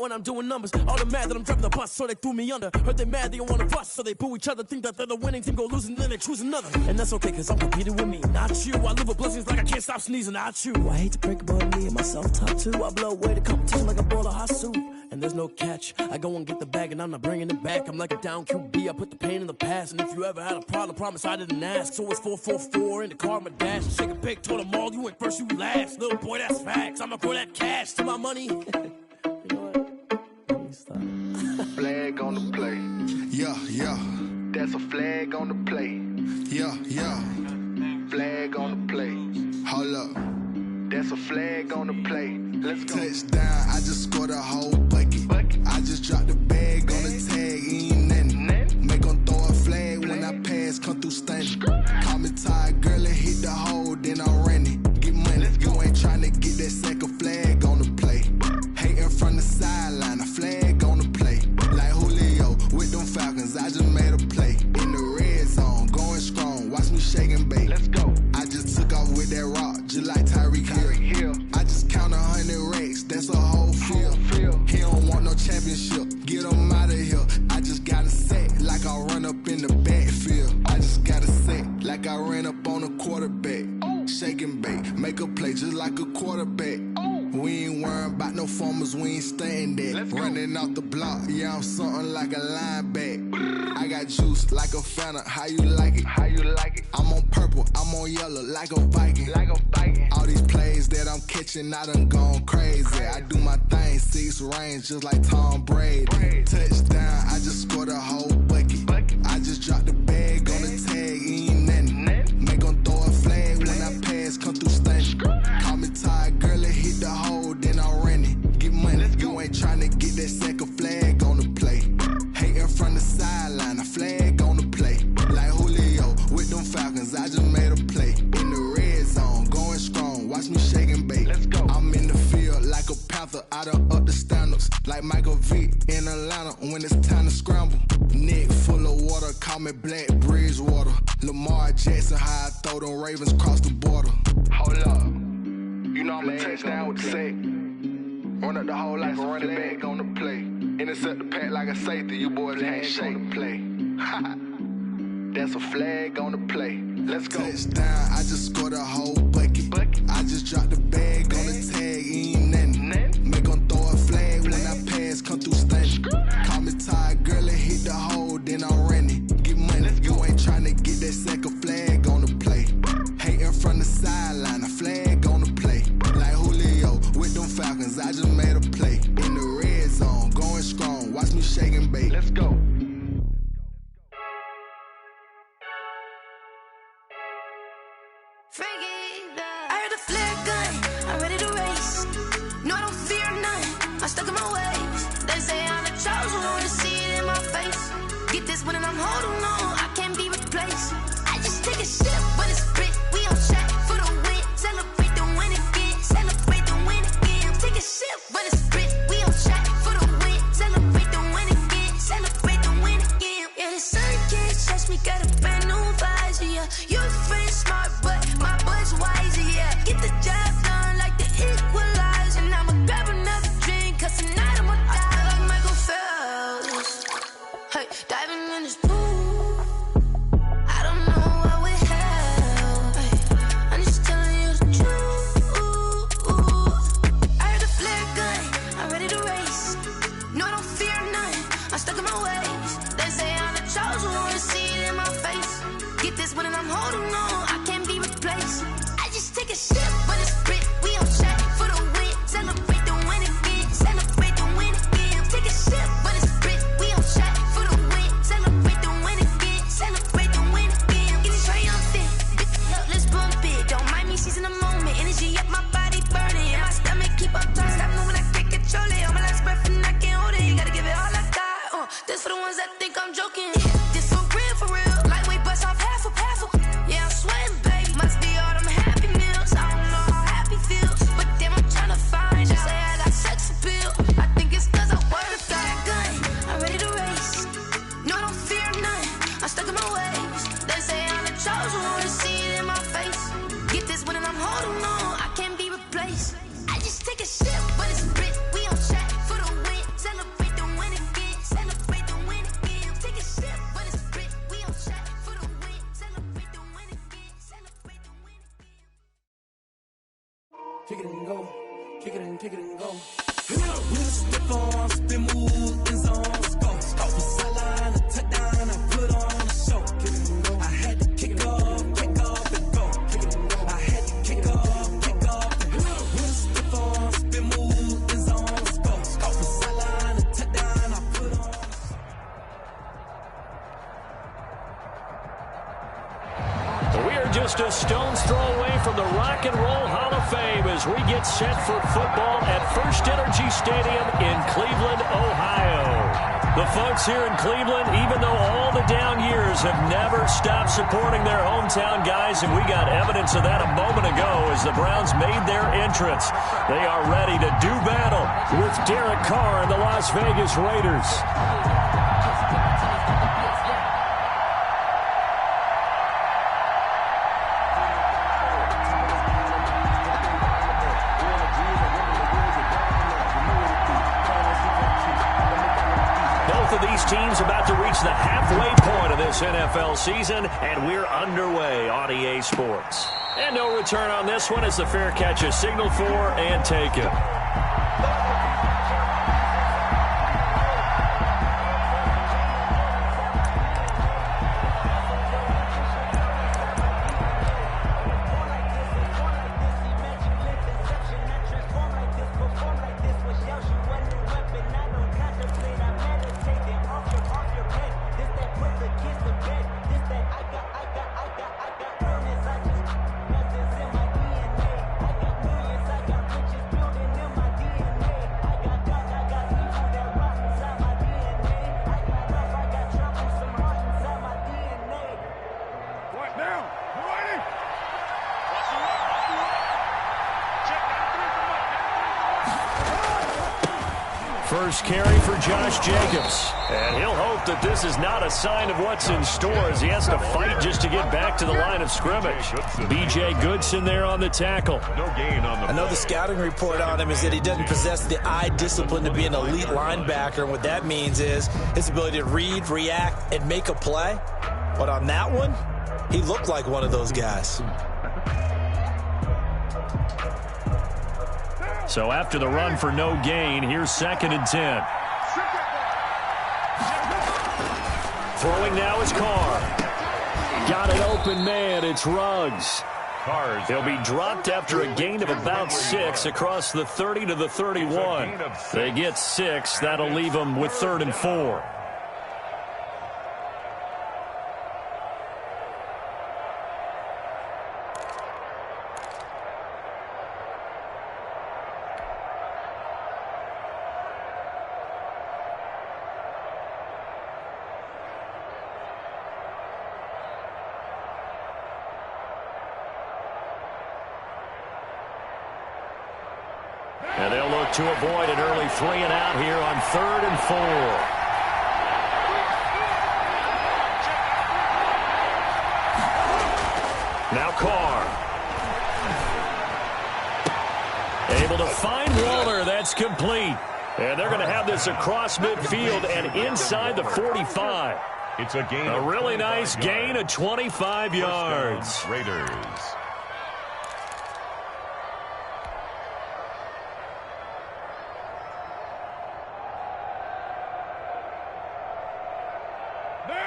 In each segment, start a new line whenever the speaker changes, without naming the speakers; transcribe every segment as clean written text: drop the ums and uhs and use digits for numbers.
out when I'm doing numbers. All the mad that I'm driving the bus, so they threw me under. Heard they mad, they don't wanna bust, so they boo each other. Think that they're the winning team, go losing, then they choose another. And that's okay, cause I'm competing with me, not you. I live with blessings like I can't stop sneezing, not you. I hate to break it, but me and myself top two. I blow away the competition like a bowl of hot soup. And there's no catch, I go and get the bag and I'm not bringing it back. I'm like a down QB, I put the pain in the past. And if you ever had a problem, promise I didn't ask. So it's 444 in the car, my dash. Shake a big, told them all, you ain't first, you last. Little boy, that's facts, I'ma throw that cash to my money. You know what? Let me stop.
Flag on the play.
Yeah, yeah.
That's a flag on the play.
Yeah, yeah.
Flag on the play.
Hold up.
That's a flag on the play. Let's go.
Touchdown, I just scored a whole bucket. I just dropped the bag on the tag, ain't nothing. Make 'em throw a flag when I pass, come through stunning. Call me tired, girl, and hit the hole, then I'm running. Get money, you ain't tryna get that second flag on the play. Hating from the sideline, a flag on the play. Like Julio with them Falcons, I just made a play. In the red zone, going strong, watch me shake and bake.
Let's go.
I just took off with that rock, just like Tyreek Hill. I just count 100 racks, that's a whole field. He don't want no championship, get him out of here. I just got a set, like I run up in the backfield. I just got a set, like I ran up on a quarterback. Shake and bake, make a play just like a quarterback. We ain't worrying about no formers, we ain't staying there. Running off the block, yeah, I'm something like a linebacker. I got juice like a Fanta, how you like it?
How you like it?
I'm on purple, I'm on yellow, like a Viking.
Like a Viking.
All these plays that I'm catching, I done gone crazy. I do my thing, 6 range, just like Tom Brady. Touchdown, I just scored a whole bucket. I just dropped the bag on the tag, ain't nothing. Make 'em throw a flag when I pass, come through stunning. Call me tired, girl, and hit the hole, then I'm running. Get money, you ain't tryna get that second flag on the play. Hating from the sideline, a flag on the play. Like Julio with them Falcons, I just made a play. In the red zone, going strong, watch me shake and bake.
Let's go.
I'm in the field like a panther, I done up the standards. Like Michael Vick in Atlanta when it's time to scramble. Neck full of water, call me Black Bridgewater. Lamar Jackson, how I throw them Ravens cross the border.
Hold up. You know I'm a touchdown with the sack. Run up the hole like a running back on the play. Intercept the pack like a safety, you boys can't shake the play. That's a flag on the play. Let's go.
Touchdown, I just scored a whole bucket. I just dropped the bag on the tag, ain't nothing. Make 'em throw a flag when I pass, come through stunning. Call me tired, girl, and hit the hole, then I'm running. Get money, you ain't tryna get that second flag on the play. Hating from the sideline, a flag on the play. Like Julio with them Falcons, I just made a play. In the red zone, going strong, watch me shake and bake.
Let's go.
I heard a flare gun, I'm ready to race. No, I don't fear none, I'm stuck in my ways. They say I'm the chosen one, see it in my face. Get this one and I'm holding on, I can't be replaced. I just take a sip, but it's split. We on shot for the win, celebrate the win again, celebrate the win again. Take a sip, but it's split. We on shot for the win, celebrate the win again, celebrate the win again. Yeah, the sun can't touch me, got a brand new visor. Yeah, your friend smart, but my boy's wiser. Yeah, get the job done like the equalizer. And I'ma grab another drink, cause tonight I'ma die like Michael Phelps. Hey, diving in this pool, I don't know what we have. Hey, I'm just telling you the truth. I heard a flare gun, I'm ready to race. No, I don't fear none, I'm stuck in my ways. They say I'm the chosen one, see it in my face. Get this one and I'm holding on, I can't be replaced. I just take a sip, but it's split. We on shot for the win, celebrate the win again, celebrate the win again. Take a sip, but it's split. We on shot for the win, celebrate the win again, celebrate the win again. Get it triumphant, up, let's bump it. Don't mind me seizing the moment, energy up my body burning, and my stomach keep up turning. Stop moving, I can't control it. On my last breath and I can't hold it. You gotta give it all I got. This for the ones that think I'm joking. This for real, for real. Lightweight bust off half a. Yeah, I'm sweating, babe. Must be all them happy meals. I don't know
just a stone's throw away from the Rock and Roll Hall of Fame as we get set for football at First Energy Stadium in Cleveland, Ohio. The folks here in Cleveland, even though all the down years, have never stopped supporting their hometown guys, and we got evidence of that a moment ago as the Browns made their entrance. They are ready to do battle with Derek Carr and the Las Vegas Raiders. Teams about to reach the halfway point of this NFL season, and we're underway on EA Sports. And no return on this one as the fair catch is signaled for and taken. First carry for Josh Jacobs. And he'll hope that this is not a sign of what's in store as he has to fight just to get back to the line of scrimmage. B.J. Goodson there on the tackle.
No gain on the
I know the scouting report on him is that he doesn't possess the eye discipline to be an elite linebacker. And what that means is his ability to read, react, and make a play. But on that one, he looked like one of those guys.
So after the run for no gain, here's 2nd and 10. Throwing now is Carr. Got an open man. It's Ruggs. He'll be dropped after a gain of about 6 across the 30 to the 31. They get 6. That'll leave them with 3rd and 4. And they'll look to avoid an early 3 and out here on 3rd and 4. Now Carr. Able to find Waller. That's complete. And they're going to have this across midfield and inside the 45.
It's a gain.
A really nice gain of 25 yards.
Raiders.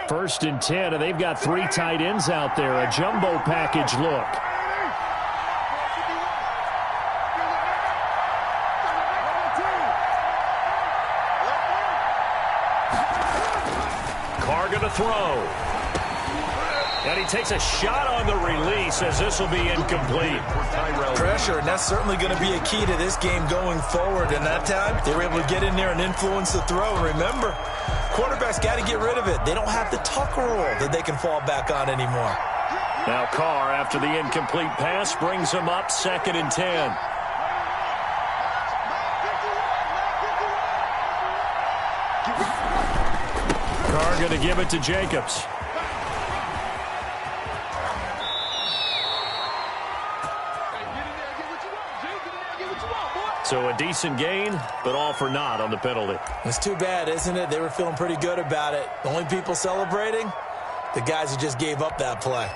First and 10, and they've got 3 tight ends out there. A jumbo package look. Carr going to throw. And he takes a shot on the release as this will be incomplete.
Pressure, and that's certainly going to be a key to this game going forward. And that time, they were able to get in there and influence the throw. And remember, quarterbacks got to get rid of it. They don't have the tuck rule that they can fall back on anymore.
Now Carr, after the incomplete pass, brings him up 2nd and 10. Carr going to give it to Jacobs. So a decent gain, but all for naught on the penalty.
It's too bad, isn't it? They were feeling pretty good about it. The only people celebrating, the guys who just gave up that play.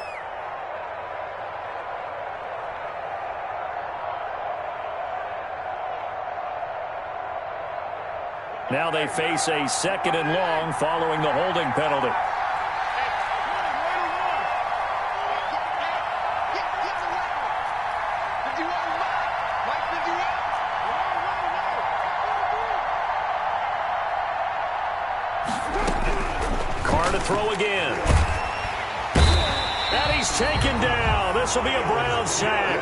Now they face a 2nd and long following the holding penalty. Carr to throw again. And he's taken down. this will be a Brown sack.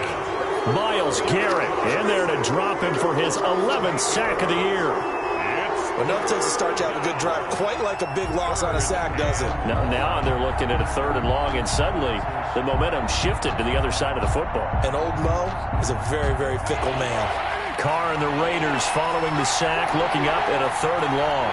Myles Garrett in there to drop him for his 11th sack of the year.
Well, nothing takes to start you out a good drive quite like a big loss on a sack, does it?
Now they're looking at a 3rd and long, and suddenly the momentum shifted to the other side of the football.
And old Mo is a very, very fickle man.
Carr and the Raiders following the sack, looking up at a 3rd and long.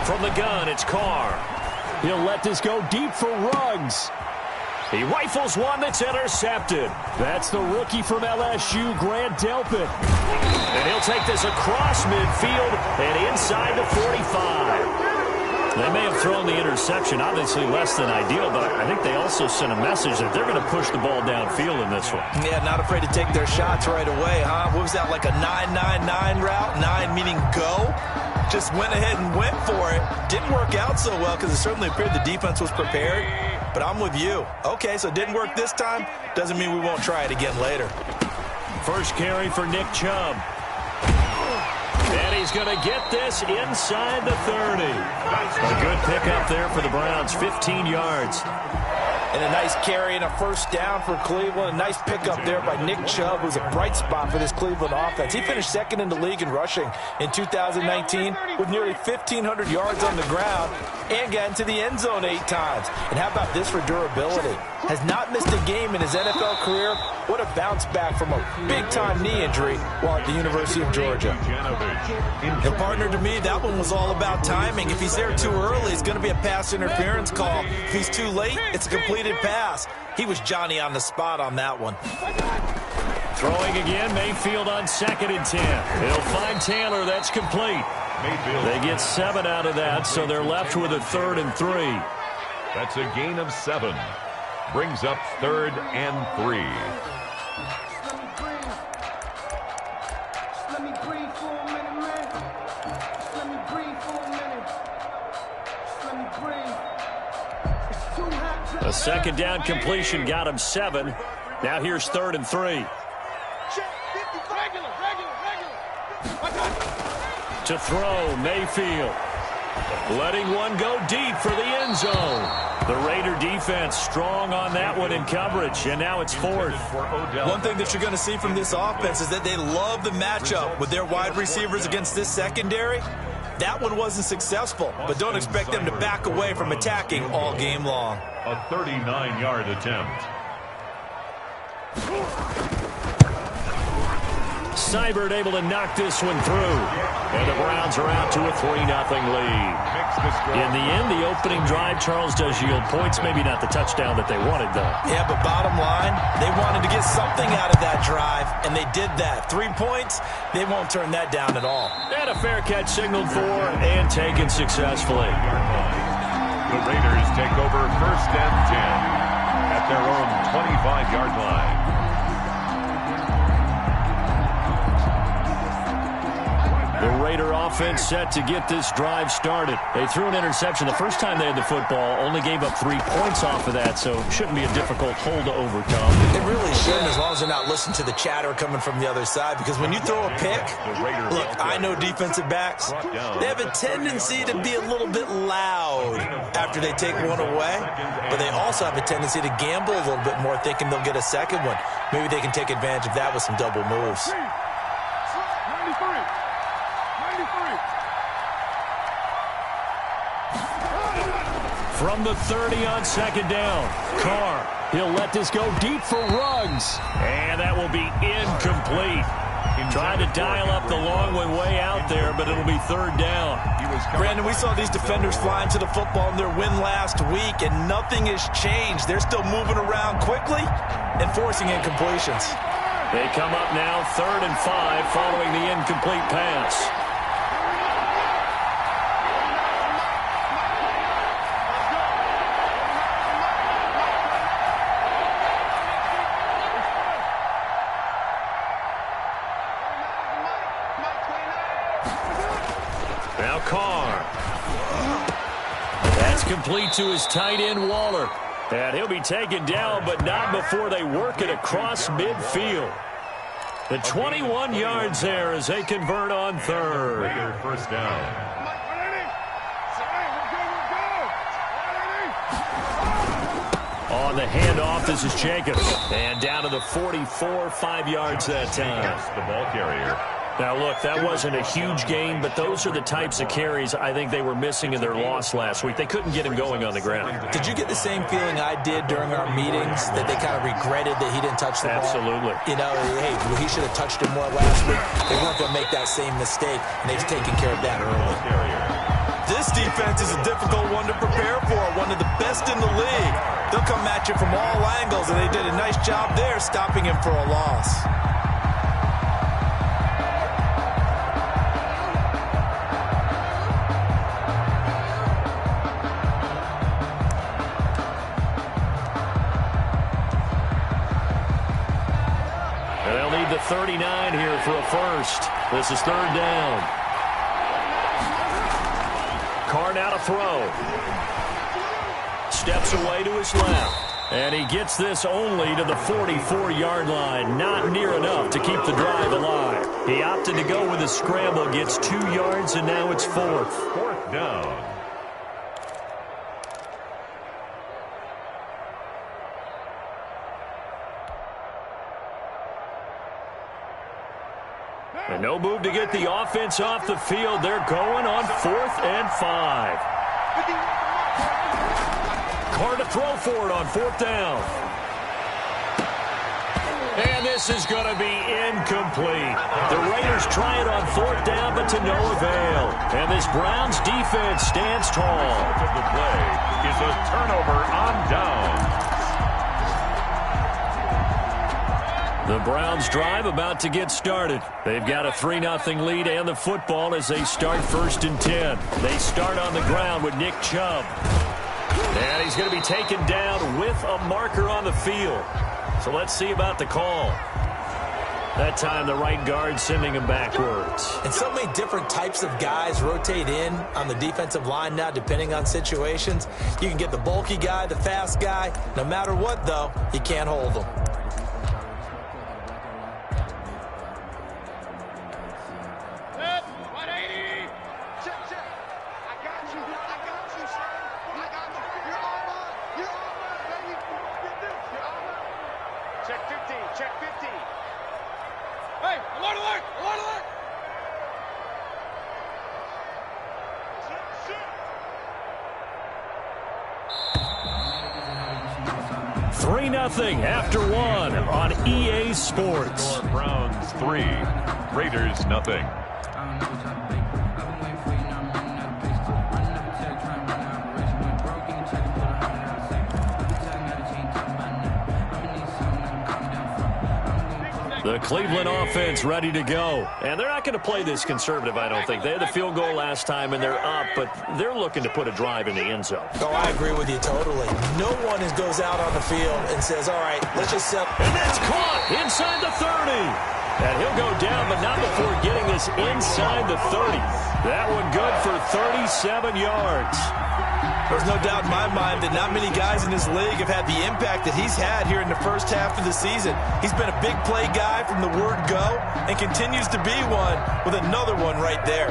From the gun, it's Carr. He'll let this go deep for Ruggs. He rifles one that's intercepted. That's the rookie from LSU, Grant Delpit. And he'll take this across midfield and inside the 45. They may have thrown the interception, obviously less than ideal, but I think they also sent a message that they're going to push the ball downfield in this one.
Yeah, not afraid to take their shots right away, huh? What was that, like a 9-9-9 route? 9 meaning go? Just went ahead and went for it. Didn't work out so well because it certainly appeared the defense was prepared. But I'm with you. Okay, so it didn't work this time. Doesn't mean we won't try it again later.
First carry for Nick Chubb. And he's going to get this inside the 30. A good pickup there for the Browns, 15 yards.
And a nice carry and a first down for Cleveland. A nice pickup there by Nick Chubb, who's a bright spot for this Cleveland offense. He finished 2nd in the league in rushing in 2019 with nearly 1,500 yards on the ground and got into the end zone 8 times. And how about this for durability? Has not missed a game in his NFL career. What a bounce back from a big-time knee injury while at the University of Georgia. And partner, to me, that one was all about timing. If he's there too early, it's going to be a pass interference call. If he's too late, it's a completed pass. He was Johnny on the spot on that one.
Throwing again, Mayfield on 2nd and 10. He'll find Taylor. That's complete. They get 7 out of that, so they're left with a 3rd and 3.
That's a gain of 7. Brings up 3rd and 3.
A 2nd down completion got him 7. Now here's 3rd and 3. To throw, Mayfield. Letting one go deep for the end zone. The Raider defense strong on that one in coverage, and now it's 4th.
One thing that you're going to see from this offense is that they love the matchup with their wide receivers against this secondary. That one wasn't successful, but don't expect them to back away from attacking all game long.
A 39-yard attempt.
Seibert able to knock this one through. And the Browns are out to a 3-0 lead. In the end, the opening drive, Charles, does yield points. Maybe not the touchdown that they wanted, though.
Yeah, but bottom line, they wanted to get something out of that drive, and they did that. 3 points, they won't turn that down at all.
And a fair catch signaled for and taken successfully.
The Raiders take over 1st and 10 at their own 25-yard line.
The Raider offense set to get this drive started. They threw an interception the first time they had the football, only gave up 3 points off of that, so shouldn't be a difficult hole to overcome.
It really shouldn't, as long as they're not listening to the chatter coming from the other side, because when you throw a pick, look, I know defensive backs, they have a tendency to be a little bit loud after they take one away, but they also have a tendency to gamble a little bit more, thinking they'll get a second one. Maybe they can take advantage of that with some double moves.
From the 30 on 2nd down, Carr, he'll let this go deep for Ruggs. And that will be incomplete. Trying to dial up the long one way out there, but it'll be 3rd down.
Brandon, we saw these defenders flying to the football in their win last week, and nothing has changed. They're still moving around quickly and forcing incompletions.
They come up now 3rd and 5 following the incomplete pass. Now Carr. That's complete to his tight end, Waller. And he'll be taken down, but not before they work it across midfield. The 21 yards there as they convert on third.
Raider first down.
On the handoff, this is Jacobs. And down to the 44, 5 yards that time.
That's the ball carrier.
Now, look, that wasn't a huge gain, but those are the types of carries I think they were missing in their loss last week. They couldn't get him going on the ground.
Did you get the same feeling I did during our meetings, that they kind of regretted that he didn't touch the ball?
Absolutely.
You know, hey, he should have touched it more last week. They weren't going to make that same mistake, and they've taken care of that early.
This defense is a difficult one to prepare for, one of the best in the league. They'll come at you from all angles, and they did a nice job there stopping him for a loss.
And they'll need the 39 here for a first. This is third down. Carr now to throw. Steps away to his left. And he gets this only to the 44-yard line. Not near enough to keep the drive alive. He opted to go with a scramble, gets 2 yards, and now it's fourth.
Fourth down.
And no move to get the offense off the field. They're going on 4th and 5. Carr to throw for it on 4th down. And this is going to be incomplete. The Raiders try it on 4th down, but to no avail. And this Browns defense stands tall.
The result of the play is a turnover on down.
The Browns drive about to get started. They've got a 3-0 lead and the football as they start 1st and 10. They start on the ground with Nick Chubb. And he's going to be taken down with a marker on the field. So let's see about the call. That time the right guard sending him backwards.
And so many different types of guys rotate in on the defensive line now depending on situations. You can get the bulky guy, the fast guy. No matter what, though, you can't hold them.
After one on EA Sports.
Browns 3, Raiders 0.
The Cleveland offense ready to go. And they're not going to play this conservative, I don't think. They had the field goal last time, and they're up, but they're looking to put a drive in the end zone.
Oh, I agree with you totally. No one goes out on the field and says, all right, let's just set.
And that's caught inside the 30. And he'll go down, but not before getting this inside the 30. That one good for 37 yards.
There's no doubt in my mind that not many guys in this league have had the impact that he's had here in the first half of the season. He's been a big play guy from the word go and continues to be one with another one right there.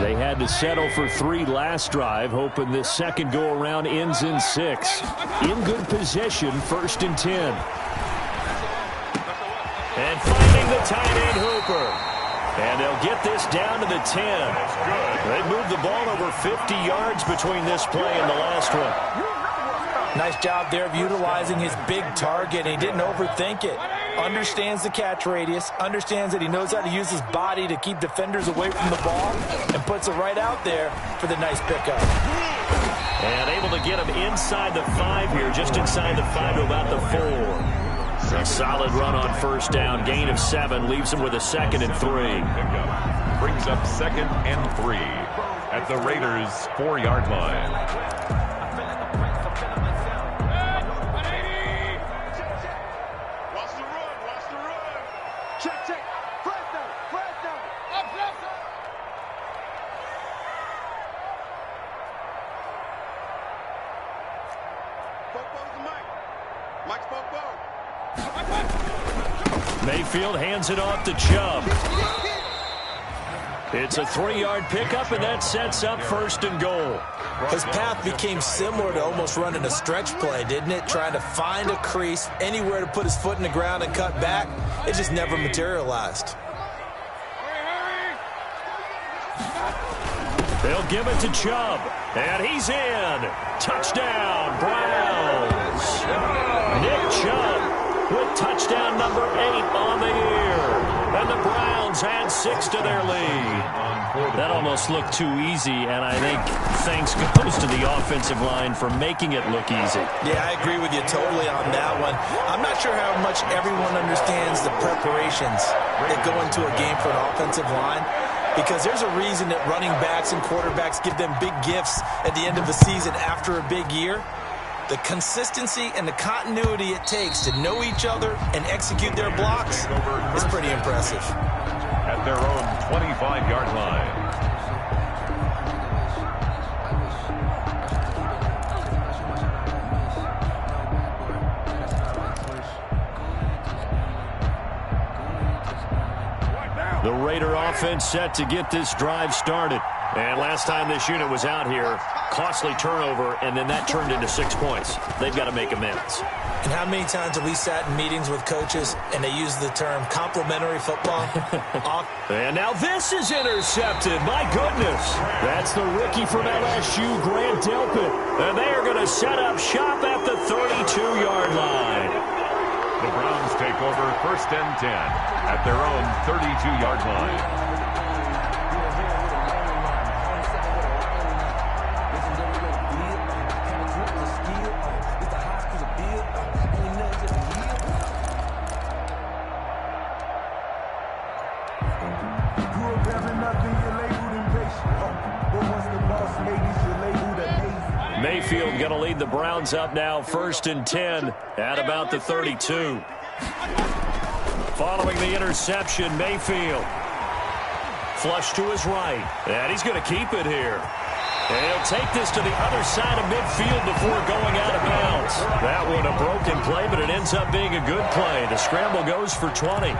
They had to settle for 3 last drive, hoping this second go-around ends in 6. In good possession, 1st and 10. And finding the tight end Hooper. And they'll get this down to the 10. They moved the ball over 50 yards between this play and the last one.
Nice job there of utilizing his big target. He didn't overthink it. Understands the catch radius. Understands that he knows how to use his body to keep defenders away from the ball. And puts it right out there for the nice pickup.
And able to get him inside the 5 here. Just inside the 5 to about the 4. A solid run on 1st down. Gain of 7 leaves him with a 2nd and 3.
Brings up 2nd and 3 at the Raiders' 4-yard line.
Mayfield hands it off to Chubb. It's a 3-yard pickup, and that sets up 1st and goal.
His path became similar to almost running a stretch play, didn't it? Trying to find a crease, anywhere to put his foot in the ground and cut back. It just never materialized.
They'll give it to Chubb, and he's in. Touchdown, Browns. Nick Chubb with touchdown number 8 on the year. And the Browns add 6 to their lead. That almost looked too easy, and I think thanks goes to the offensive line for making it look easy.
Yeah, I agree with you totally on that one. I'm not sure how much everyone understands the preparations that go into a game for an offensive line, because there's a reason that running backs and quarterbacks give them big gifts at the end of the season after a big year. The consistency and the continuity it takes to know each other and execute their blocks is pretty impressive.
At their own 25-yard line.
The Raider offense set to get this drive started. And last time this unit was out here, costly turnover, and then that turned into 6 points. They've got to make amends.
And how many times have we sat in meetings with coaches and they use the term complementary football?
And now this is intercepted. My goodness. That's the rookie from LSU, Grant Delpit. And they are going to set up shop at the 32-yard line.
The Browns take over 1st and 10 at their own 32-yard line.
Mayfield going to lead the Browns up now 1st and 10 at about the 32. Following the interception, Mayfield flush to his right, and he's going to keep it here. And he'll take this to the other side of midfield before going out of bounds. That one a broken play, but it ends up being a good play. The scramble goes for 20.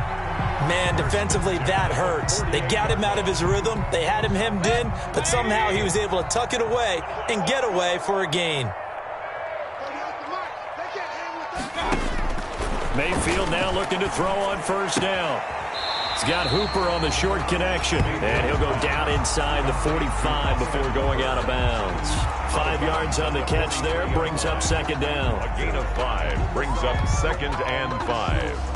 Man, defensively, that hurts. They got him out of his rhythm. They had him hemmed in, but somehow he was able to tuck it away and get away for a gain.
Mayfield now looking to throw on 1st down. He's got Hooper on the short connection, and he'll go down inside the 45 before going out of bounds. 5 yards on the catch there, brings up 2nd down.
A gain of 5 brings up 2nd and 5.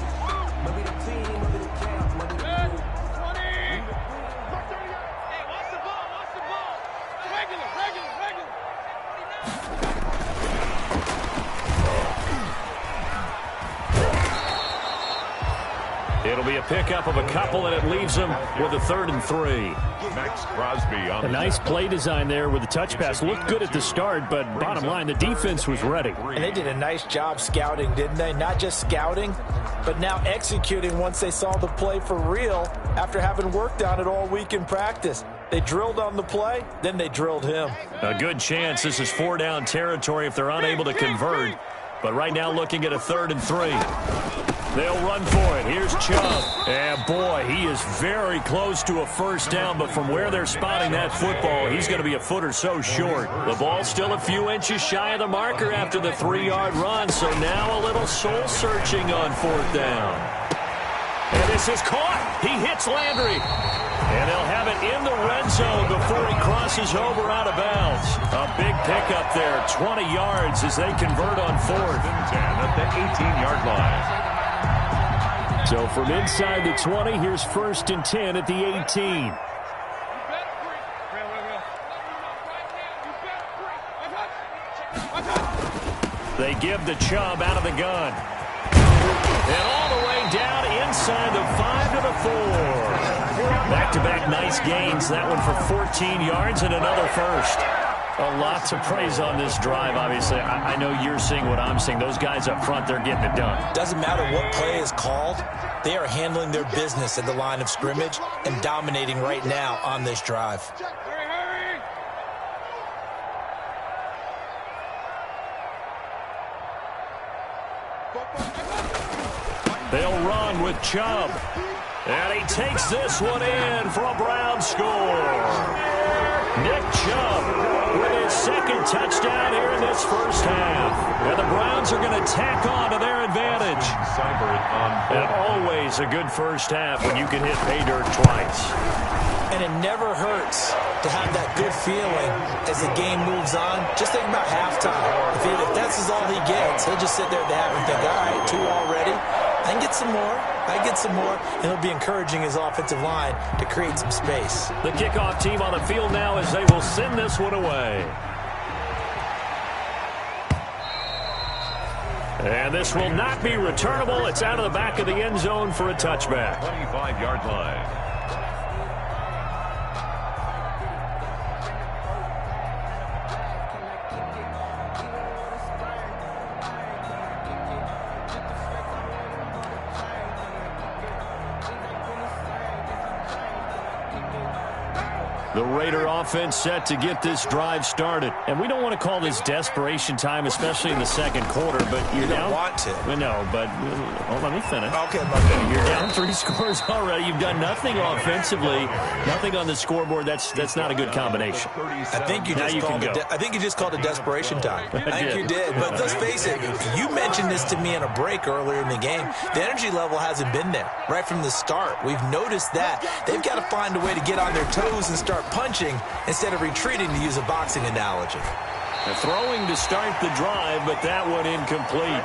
It'll be a pickup of a couple, and it leaves them with a 3rd and 3.
Max Crosby on
a nice play design there with the touch pass. Looked good at the start, but bottom line, the defense was ready.
And they did a nice job scouting, didn't they? Not just scouting, but now executing once they saw the play for real after having worked on it all week in practice. They drilled on the play, then they drilled him.
A good chance this is 4-down territory if they're unable to convert. But right now looking at a 3rd and 3. They'll run for it. Here's Chubb. And, boy, he is very close to a 1st down, but from where they're spotting that football, he's going to be a foot or so short. The ball's still a few inches shy of the marker after the 3-yard run, so now a little soul-searching on 4th down. And this is caught. He hits Landry. And they'll have it in the red zone before he crosses over out of bounds. A big pickup there, 20 yards as they convert on 4th
and 10 at the 18-yard line.
So from inside the 20, here's 1st and 10 at the 18. They give the Chubb out of the gun. And all the way down inside the 5 to the 4. Back-to-back nice gains. That one for 14 yards and another 1st. A lot to praise on this drive, obviously. I know you're seeing what I'm seeing. Those guys up front, they're getting it done.
Doesn't matter what play is called. They are handling their business at the line of scrimmage and dominating right now on this drive.
They'll run with Chubb. And he takes this one in for a Brown score. Nick Chubb with his second touchdown here in this first half. And the Browns are going to tack on to their advantage. And always a good first half when you can hit pay dirt twice.
And it never hurts to have that good feeling as the game moves on. Just think about halftime. If that's all he gets, he'll just sit there at the half and think, all right, 2 already. I can get some more. I get some more. And he'll be encouraging his offensive line to create some space.
The kickoff team on the field now as they will send this one away. And this will not be returnable. It's out of the back of the end zone for a touchback.
25-yard line.
The Raider offense set to get this drive started. And we don't want to call this desperation time, especially in the second quarter, but
you don't want to.
No, but let me finish.
Okay,
you're down 3 scores already. You've done nothing offensively, nothing on the scoreboard. That's not a good combination.
I think you just called it desperation time. I think you did. But let's face it, you mentioned this to me in a break earlier in the game. The energy level hasn't been there right from the start. We've noticed that. They've got to find a way to get on their toes and start punching instead of retreating, to use a boxing analogy.
The throwing to start the drive, but that one incomplete.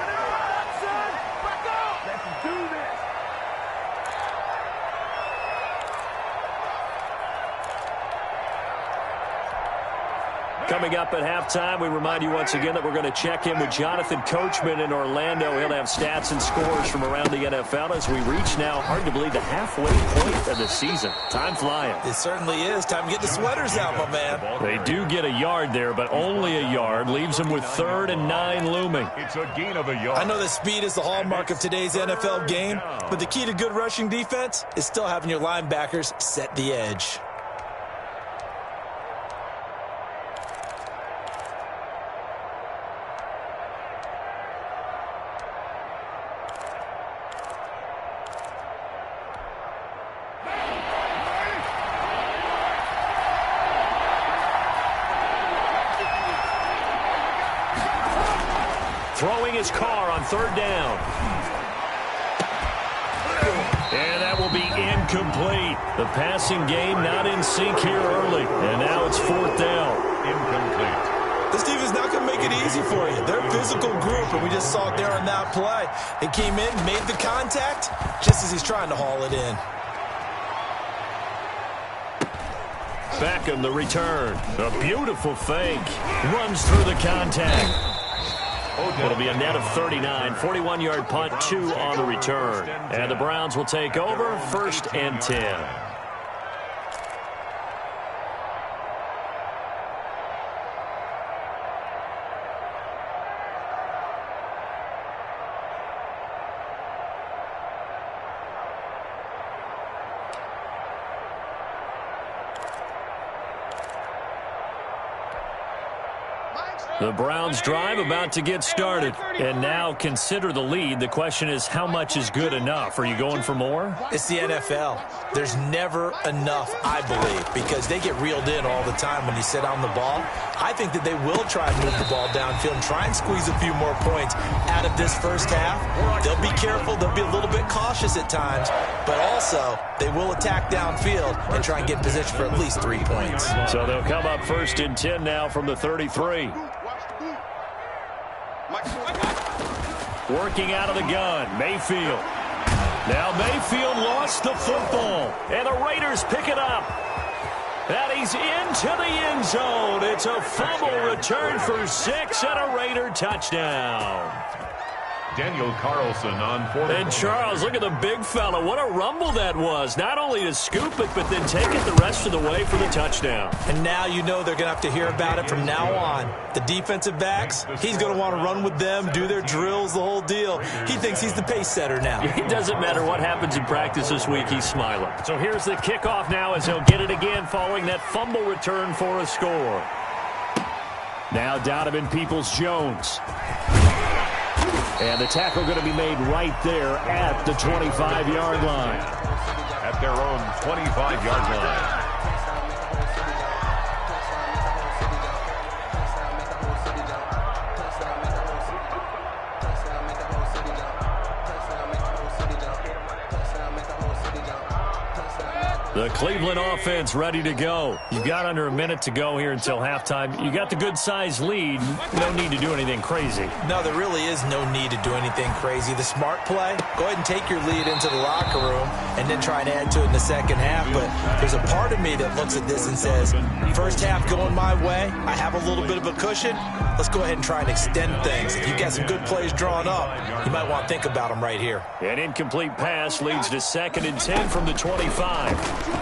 Coming up at halftime, we remind you once again that we're going to check in with Jonathan Coachman in Orlando. He'll have stats and scores from around the NFL as we reach now, hard to believe, the halfway point of the season. Time flying.
It certainly is. Time to get the sweaters out, my man.
They do get a yard there, but only a yard. Leaves them with 3rd and 9 looming.
It's a gain of a yard.
I know that speed is the hallmark of today's NFL game, but the key to good rushing defense is still having your linebackers set the edge.
Throwing his car on 3rd down. And that will be incomplete. The passing game not in sync here early. And now it's 4th down.
Incomplete.
This defense not going to make it easy for you. They're a physical group, and we just saw it there on that play. It came in, made the contact, just as he's trying to haul it in.
Beckham, the return. A beautiful fake. Runs through the contact. It'll be a net of 39. 41-yard punt, 2 on the return. And the Browns will take over, 1st and 10. The Browns drive about to get started. And now consider the lead. The question is, how much is good enough? Are you going for more?
It's the NFL. There's never enough, I believe, because they get reeled in all the time when you sit on the ball. I think that they will try and move the ball downfield and try and squeeze a few more points out of this first half. They'll be careful. They'll be a little bit cautious at times, but also they will attack downfield and try and get in position for at least 3 points.
So they'll come up 1st and 10 now from the 33. Working out of the gun, Mayfield. Now Mayfield lost the football, and the Raiders pick it up. And he's into the end zone. It's a fumble return for 6 and a Raider touchdown.
Daniel Carlson on 4th.
And Charles, look at the big fella. What a rumble that was. Not only to scoop it, but then take it the rest of the way for the touchdown.
And now you know they're going to have to hear about it from now on. The defensive backs, he's going to want to run with them, do their drills, the whole deal. He thinks he's the pace setter now.
It doesn't matter what happens in practice this week. He's smiling. So here's the kickoff now as he'll get it again following that fumble return for a score. Now Donovan Peoples-Jones. And the tackle going to be made right there at the 25-yard line.
At their own 25-yard line.
The Cleveland offense ready to go. You've got under a minute to go here until halftime. You got the good-sized lead. No need to do anything crazy.
No, there really is no need to do anything crazy. The smart play, go ahead and take your lead into the locker room and then try and add to it in the second half. But there's a part of me that looks at this and says, first half going my way, I have a little bit of a cushion. Let's go ahead and try and extend things. If you've got some good plays drawn up, you might want to think about them right here.
An incomplete pass leads to 2nd and 10 from the 25.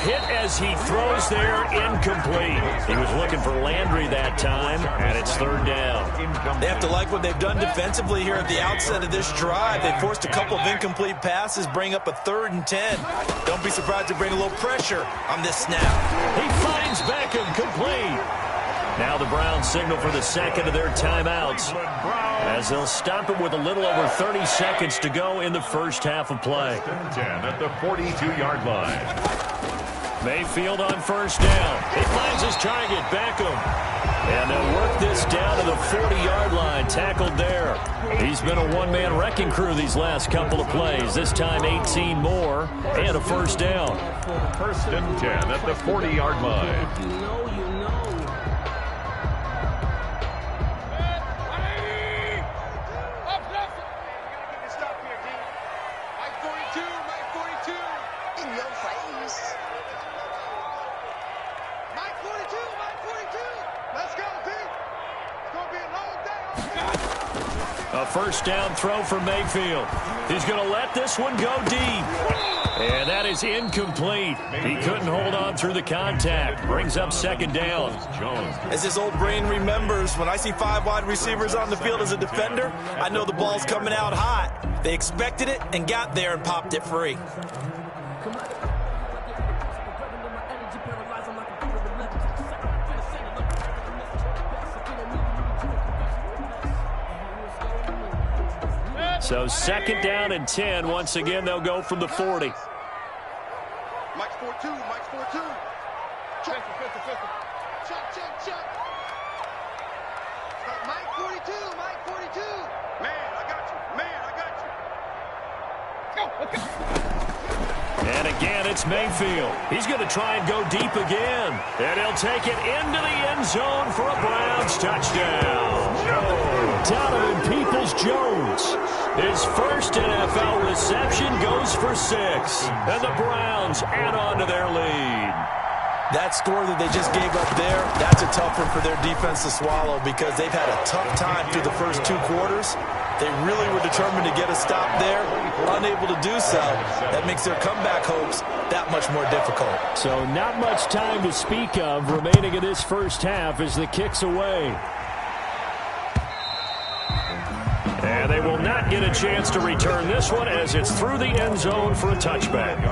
Hit as he throws there, incomplete. He was looking for Landry that time, and it's 3rd down.
They have to like what they've done defensively here at the outset of this drive. They forced a couple of incomplete passes, bring up a 3rd and 10. Don't be surprised to bring a little pressure on this snap.
He finds Beckham complete. Now the Browns signal for the 2nd of their timeouts, as they'll stop it with a little over 30 seconds to go in the first half of play.
10 at the 42-yard line.
Mayfield on 1st down. He finds his target, Beckham. And they'll work this down to the 40-yard line, tackled there. He's been a one-man wrecking crew these last couple of plays. This time 18 more and a 1st down.
1st and 10 at the 40-yard line.
A 1st down throw for Mayfield. He's going to let this one go deep. And that is incomplete. He couldn't hold on through the contact. Brings up 2nd down.
As his old brain remembers, when I see 5 wide receivers on the field as a defender, I know the ball's coming out hot. They expected it and got there and popped it free.
So 2nd down and 10. Once again, they'll go from the 40.
Mike's 4-2. Mike's 4-2. Check. Check. Mike 42. Mike 42. Man, I got you. Go.
And again, it's Mayfield. He's going to try and go deep again. And he'll take it into the end zone for a Browns touchdown. Donovan Peoples-Jones. His first NFL reception goes for 6. And the Browns add on to their lead.
That score that they just gave up there, that's a tough one for their defense to swallow because they've had a tough time through the first 2 quarters. They really were determined to get a stop there, unable to do so. That makes their comeback hopes that much more difficult.
So not much time to speak of remaining in this first half as the kick's away. And they will not get a chance to return this one as it's through the end zone for a touchback.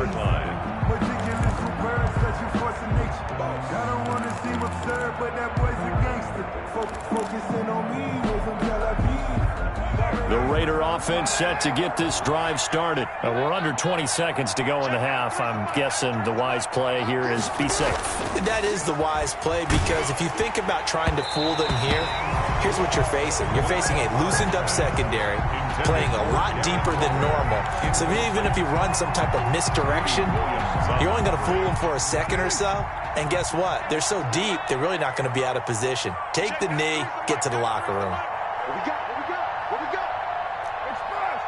The Raider offense set to get this drive started. We're under 20 seconds to go in the half. I'm guessing the wise play here is be safe.
That is the wise play because if you think about trying to fool them here, here's what you're facing. You're facing a loosened up secondary, playing a lot deeper than normal. So even if you run some type of misdirection, you're only going to fool them for a second or so. And guess what? They're so deep, they're really not going to be out of position. Take the knee, get to the locker room.
What we got? Express.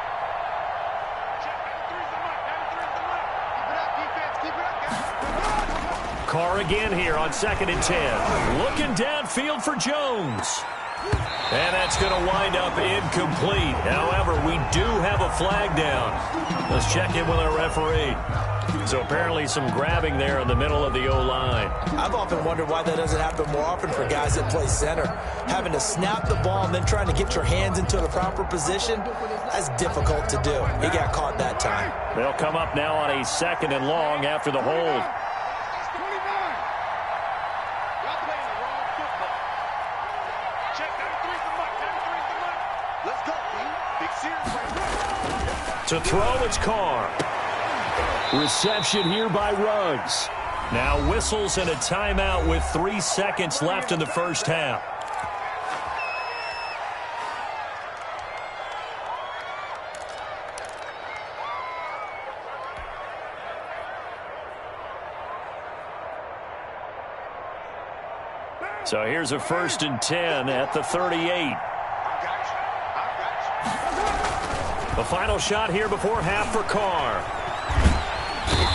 Keep it up.
Carr again here on 2nd and 10. Looking downfield for Jones. And that's going to wind up incomplete. However, we do have a flag down. Let's check in with our referee. So apparently some grabbing there in the middle of the O-line.
I've often wondered why that doesn't happen more often for guys that play center. Having to snap the ball and then trying to get your hands into the proper position, that's difficult to do. He got caught that time.
They'll come up now on a 2nd and long after the hold. To throw, it's Carr. Reception here by Ruggs. Now whistles and a timeout with 3 seconds left in the first half. So here's a 1st and 10 at the 38. The final shot here before half for Carr.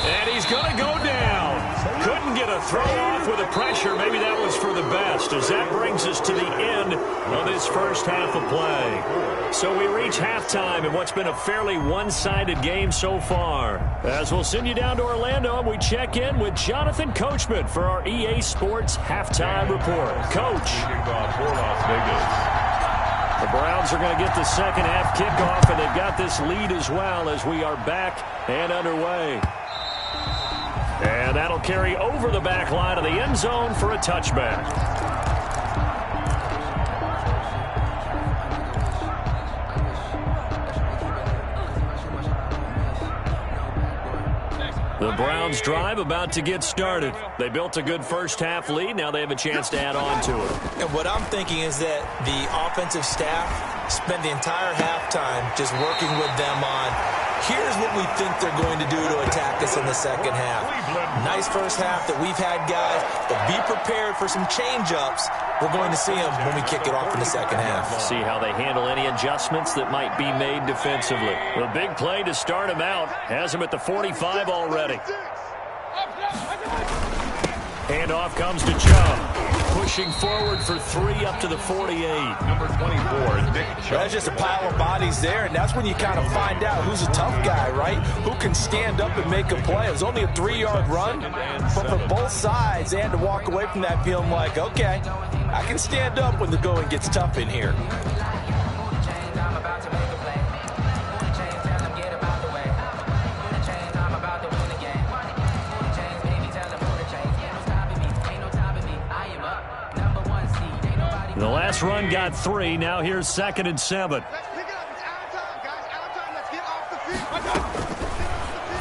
And he's going to go down. Couldn't get a throw off with the pressure. Maybe that was for the best, as that brings us to the end of this first half of play. So we reach halftime in what's been a fairly one-sided game so far. As we'll send you down to Orlando, and we check in with Jonathan Coachman for our EA Sports Halftime Report. Coach.
For Las Vegas.
The Browns are going to get the second half kickoff, and they've got this lead as well as we are back and underway. And that'll carry over the back line of the end zone for a touchback. The Browns drive about to get started. They built a good first half lead. Now they have a chance to add on to it.
And what I'm thinking is that the offensive staff spent the entire halftime just working with them on, here's what we think they're going to do to attack us in the second half. Nice first half that we've had, guys, but be prepared for some change-ups. We're going to see them when we kick it off in the second half.
See how they handle any adjustments that might be made defensively. The big play to start him out has him at the 45 already. Handoff comes to Chubb. Pushing forward for 3 up to the 48.
Number 24, Nick Chubb.
That's just a pile of bodies there, and that's when you kind of find out who's a tough guy, right? Who can stand up and make a play. It was only a 3-yard run, but for both sides, they had to walk away from that feeling like, okay, I can stand up when the going gets tough in here.
The last run got 3. Now here's 2nd and 7.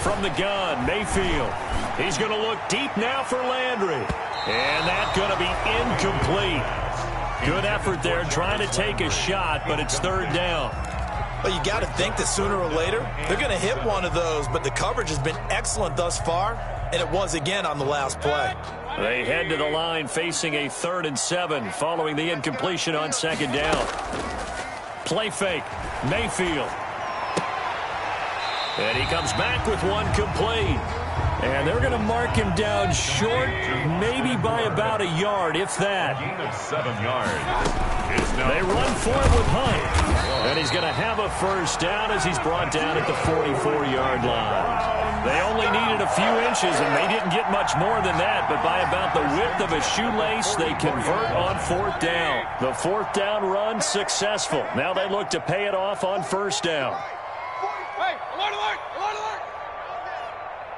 From the gun, Mayfield. He's going to look deep now for Landry. And that's going to be incomplete. Good effort there trying to take a shot, but it's 3rd down.
Well, you got to think that sooner or later they're going to hit one of those, but the coverage has been excellent thus far, and it was again on the last play.
They head to the line facing a 3rd and 7 following the incompletion on 2nd down. Play fake. Mayfield. And he comes back with one complete. And they're going to mark him down short, maybe by about a yard, if that.
Gain of 7 yards.
They run for it with Hunt. And he's going to have a first down as he's brought down at the 44-yard line. They only needed a few inches, and they didn't get much more than that. But by about the width of a shoelace, they convert on 4th down. The 4th down run successful. Now they look to pay it off on 1st down.
Hey, alert, alert, alert, alert.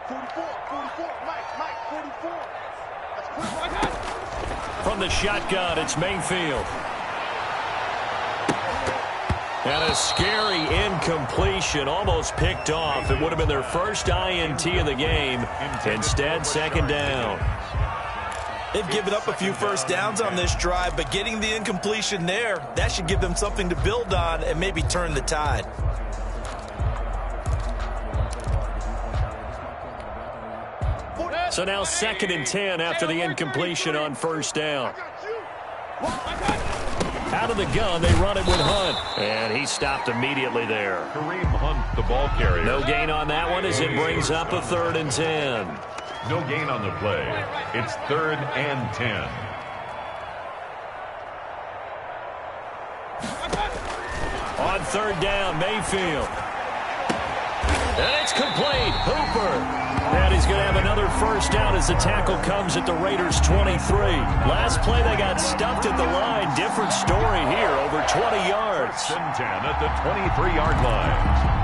44, Mike, 44. That's quick.
From the shotgun, it's Mayfield. And a scary incompletion, almost picked off. It would have been their first INT of the game. Instead, 2nd down.
They've given up a few first downs on this drive, but getting the incompletion there, that should give them something to build on and maybe turn the tide.
So now 2nd and 10 after the incompletion on 1st down. Out of the gun, they run it with Hunt. And he stopped immediately there.
Kareem Hunt, the ball carrier.
No gain on that one as it brings up a 3rd and 10.
No gain on the play. It's 3rd and 10.
On 3rd down, Mayfield. And it's complete. Hooper. And he's going to have another first down as the tackle comes at the Raiders' 23. Last play, they got stuffed at the line. Different story here, over 20 yards.
1st and 10 at the 23-yard line.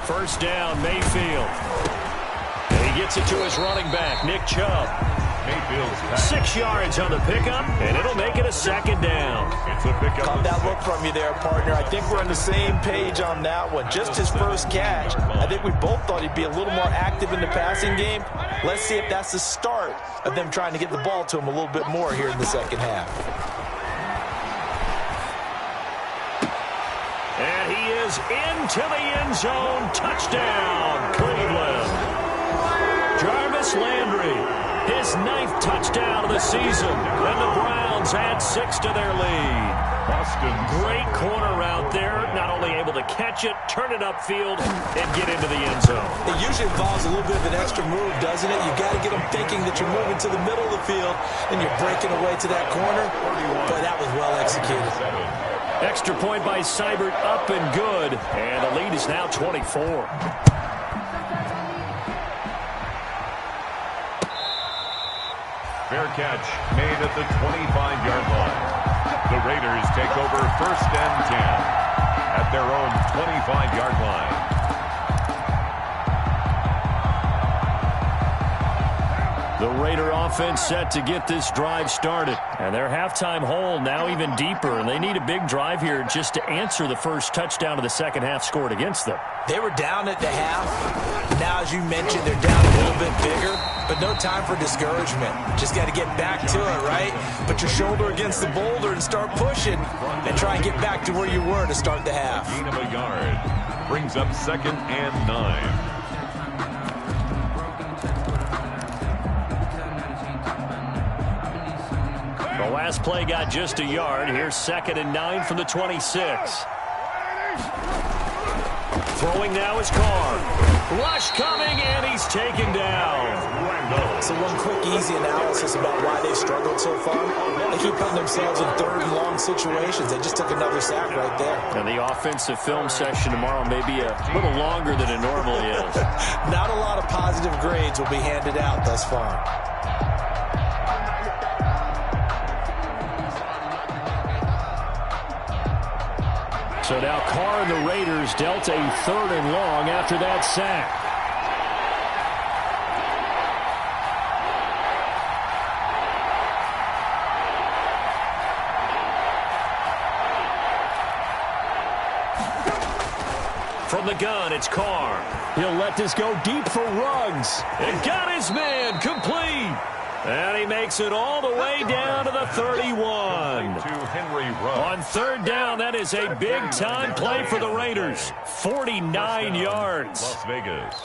First down, Mayfield. And he gets it to his running back, Nick Chubb. 6 yards on the pickup, and it'll make it a second down.
Caught that look from you there, partner. I think we're on the same page on that one. Just his first catch. I think we both thought he'd be a little more active in the passing game. Let's see if that's the start of them trying to get the ball to him a little bit more here in the second half.
And he is into the end zone. Touchdown, Cleveland. Jarvis Landry. His 9th touchdown of the season, and the Browns add 6 to their lead. Great corner route there, not only able to catch it, turn it upfield, and get into the end zone.
It usually involves a little bit of an extra move, doesn't it? You got to get them thinking that you're moving to the middle of the field, and you're breaking away to that corner. But that was well executed.
Extra point by Seibert, up and good, and the lead is now 24.
Fair catch made at the 25-yard line. The Raiders take over first and 10 at their own 25-yard line.
The Raider offense set to get this drive started. And their halftime hole now even deeper, and they need a big drive here just to answer the first touchdown of the second half scored against them.
They were down at the half. Now, as you mentioned, they're down a little bit bigger, but no time for discouragement. Just got to get back to it, right? Put your shoulder against the boulder and start pushing and try and get back to where you were to start the half.
Gain of a yard brings up 2nd and 9.
The last play got just a yard. Here's 2nd and 9 from the 26. Throwing now is Carr. Rush coming, and he's taken down.
So one quick, easy analysis about why they struggled so far. They keep putting themselves in 3rd and long situations. They just took another sack right there.
And the offensive film session tomorrow may be a little longer than it normally is.
Not a lot of positive grades will be handed out thus far.
So now Carr and the Raiders dealt a 3rd and long after that sack. From the gun, it's Carr. He'll let this go deep for Ruggs. And got his man complete. And he makes it all the way down to the 31. On 3rd down, that is a big-time play for the Raiders. 49 yards.
Las Vegas.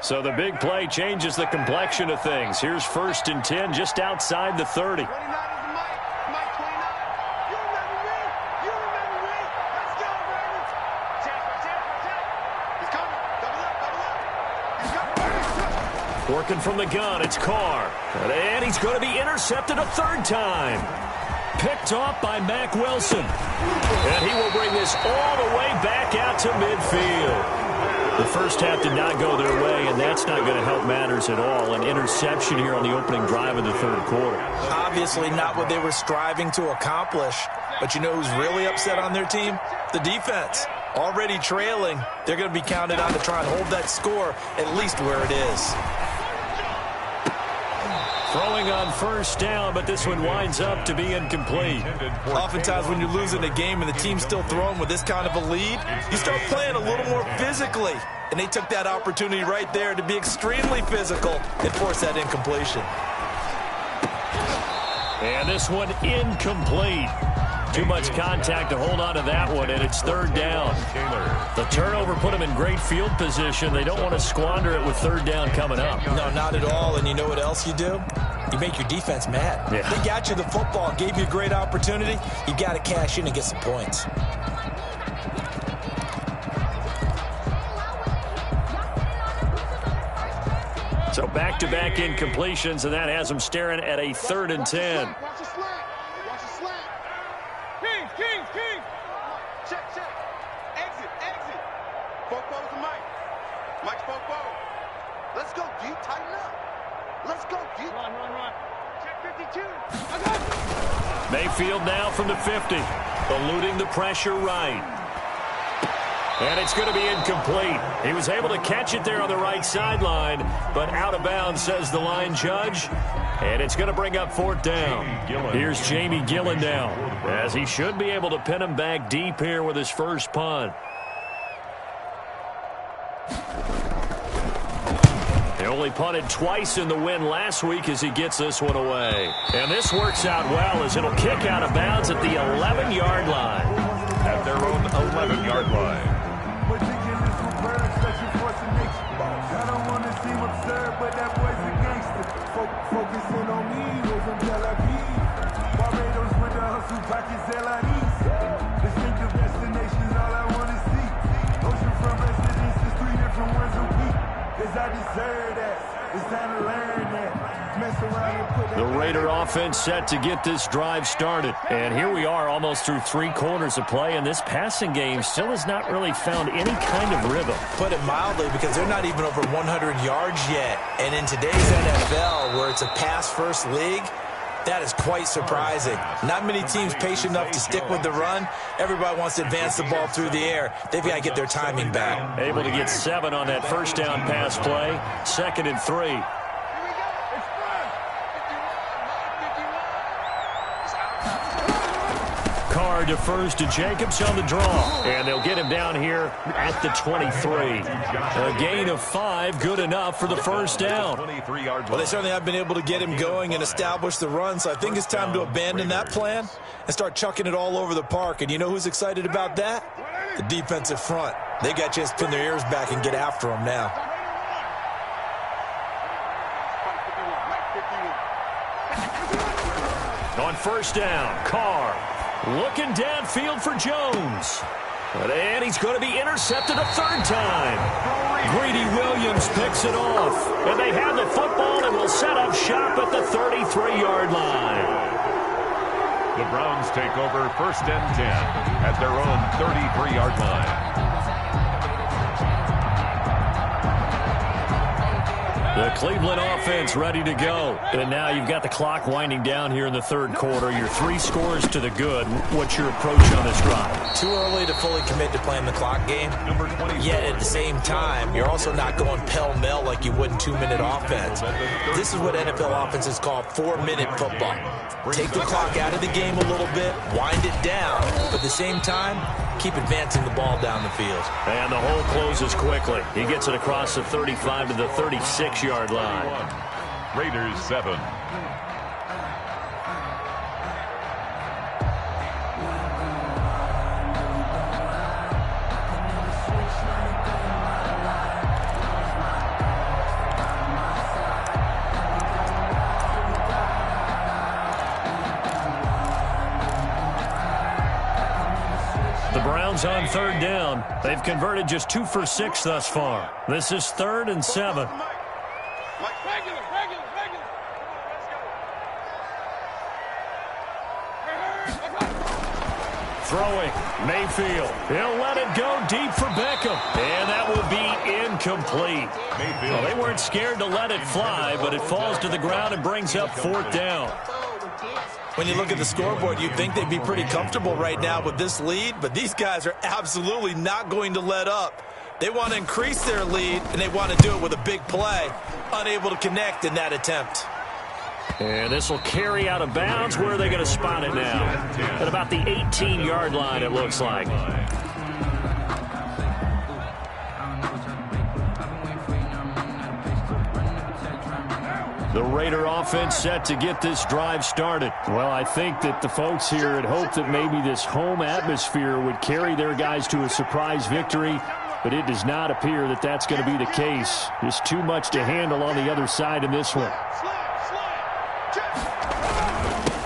So the big play changes the complexion of things. Here's 1st and 10 just outside the 30. Working from the gun, it's Carr. And he's going to be intercepted a 3rd time. Picked off by Mack Wilson. And he will bring this all the way back out to midfield. The first half did not go their way, and that's not going to help matters at all. An interception here on the opening drive of the 3rd quarter.
Obviously not what they were striving to accomplish. But you know who's really upset on their team? The defense. Already trailing. They're going to be counted on to try and hold that score at least where it is.
Throwing on 1st down, but this one winds up to be incomplete.
Oftentimes when you're losing a game and the team's still throwing with this kind of a lead, you start playing a little more physically. And they took that opportunity right there to be extremely physical and force that incompletion.
And this one incomplete. Too much contact to hold on to that one, and it's 3rd down. The turnover put them in great field position. They don't want to squander it with 3rd down coming up.
No, not at all. And you know what else you do? You make your defense mad.
Yeah.
They got you the football, gave you a great opportunity. You got to cash in and get some points.
So back-to-back incompletions, and that has them staring at a 3rd and 10.
Check. Exit. Foco's the mic. Mike's Foco. Let's go, D. Tighten up. Let's go, D. Run. Check 52. I got it.
Mayfield now from the 50. Eluding the pressure right. And it's going to be incomplete. He was able to catch it there on the right sideline, but out of bounds, says the line judge. And it's going to bring up fourth down. Here's Jamie Gillen now, as he should be able to pin him back deep here with his first punt. He only punted twice in the win last week as he gets this one away. And this works out well as it'll kick out of bounds at the 11-yard line.
At their own 11-yard line.
I don't want to seem absurd, but that boy's a gangster. Focusing on me, was on Tel Aviv. Barbados with the hustle, pockets LIDs. Distinctive destinations, all I want to see. Oceanfront residences, 3 different ones a week. Cause I deserve that. It's time to learn that. Mess around and put that.
The Raider offense set to get this drive started. And here we are almost through 3 quarters of play, and this passing game still has not really found any kind of rhythm.
Put it mildly, because they're not even over 100 yards yet. And in today's NFL, where it's a pass-first league, that is quite surprising. Not many teams patient enough to stick with the run. Everybody wants to advance the ball through the air. They've got to get their timing back.
Able to get 7 on that first down pass play. 2nd and 3. Carr defers to Jacobs on the draw, and they'll get him down here at the 23. A gain of 5, good enough for the first down.
Well, they certainly have been able to get him going and establish the run, so I think it's time to abandon that plan and start chucking it all over the park. And you know who's excited about that? The defensive front. They got a chance to pin their ears back and get after him now.
On first down, Carr looking downfield for Jones. And he's going to be intercepted a 3rd time. Greedy Williams picks it off. And they have the football and will set up shop at the 33-yard line.
The Browns take over 1st and 10 at their own 33-yard line.
The Cleveland offense ready to go. And now you've got the clock winding down here in the 3rd quarter. Your 3 scores to the good. What's your approach on this drive?
Too early to fully commit to playing the clock game. Yet at the same time, you're also not going pell-mell like you would in 2-minute offense. This is what NFL offenses call 4-minute football. Take the clock out of the game a little bit, wind it down, but at the same time, keep advancing the ball down the field.
And the hole closes quickly. He gets it across the 35 to the 36-yard line.
Raiders 7.
On 3rd down. They've converted just 2 for 6 thus far. This is 3rd and 7. Throwing, Mayfield. He'll let it go deep for Beckham. And that will be incomplete. Well, they weren't scared to let it fly, but it falls to the ground and brings up 4th down.
When you look at the scoreboard, you'd think they'd be pretty comfortable right now with this lead, but these guys are absolutely not going to let up. They want to increase their lead, and they want to do it with a big play. Unable to connect in that attempt.
And this will carry out of bounds. Where are they going to spot it now? At about the 18-yard line, it looks like. The Raider offense set to get this drive started. Well, I think that the folks here had hoped that maybe this home atmosphere would carry their guys to a surprise victory, but it does not appear that that's going to be the case. Just too much to handle on the other side in this one.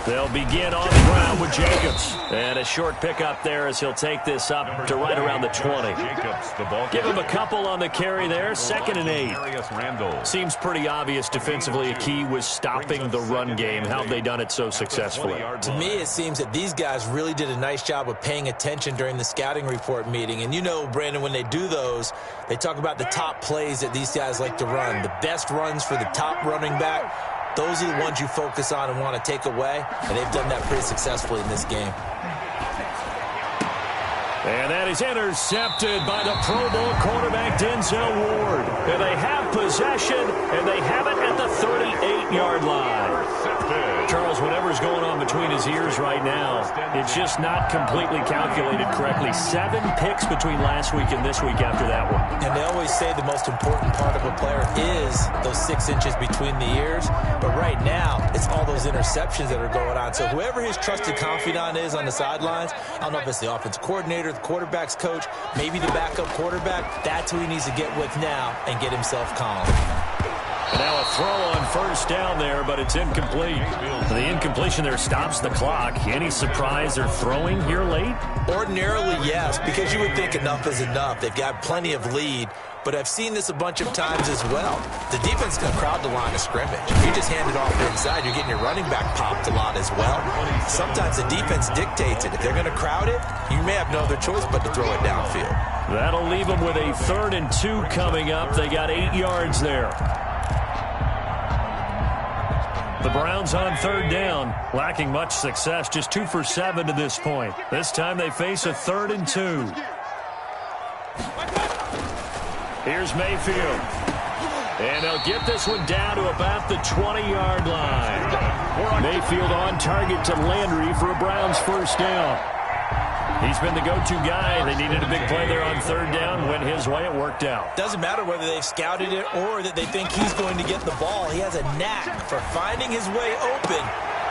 They'll begin on the ground with Jacobs. And a short pickup there as he'll take this up to right around the 20.
Jacobs, the ball.
Give him a couple on the carry there. 2nd and 8. Seems pretty obvious defensively a key was stopping the run game. How have they done it so successfully?
To me, it seems that these guys really did a nice job of paying attention during the scouting report meeting. And you know, Brandon, when they do those, they talk about the top plays that these guys like to run. The best runs for the top running back. Those are the ones you focus on and want to take away, and they've done that pretty successfully in this game.
And that is intercepted by the Pro Bowl quarterback Denzel Ward. And they have possession, and they have it at the 38-yard line. Charles, whatever's going on between his ears right now, it's just not completely calculated correctly. 7 picks between last week and this week after that one.
And they always say the most important part of a player is those 6 inches between the ears. But right now, it's all those interceptions that are going on. So whoever his trusted confidant is on the sidelines, I don't know if it's the offensive coordinator, the quarterback's coach, maybe the backup quarterback, that's who he needs to get with now and get himself calm.
And now a throw on first down there, but it's incomplete. The incompletion there stops the clock. Any surprise they're throwing here late?
Ordinarily, yes, because you would think enough is enough. They've got plenty of lead, but I've seen this a bunch of times as well. The defense can crowd the line of scrimmage. If you just hand it off to inside, you're getting your running back popped a lot as well. Sometimes the defense dictates it. If they're going to crowd it, you may have no other choice but to throw it downfield.
That'll leave them with a 3rd and 2 coming up. They got 8 yards there. The Browns on 3rd down, lacking much success, just 2 for 7 to this point. This time they face a 3rd and 2. Here's Mayfield. And they'll get this one down to about the 20-yard line. Mayfield on target to Landry for a Browns first down. He's been the go-to guy. They needed a big play there on 3rd down. Went his way. It worked out.
Doesn't matter whether they've scouted it or that they think he's going to get the ball. He has a knack for finding his way open.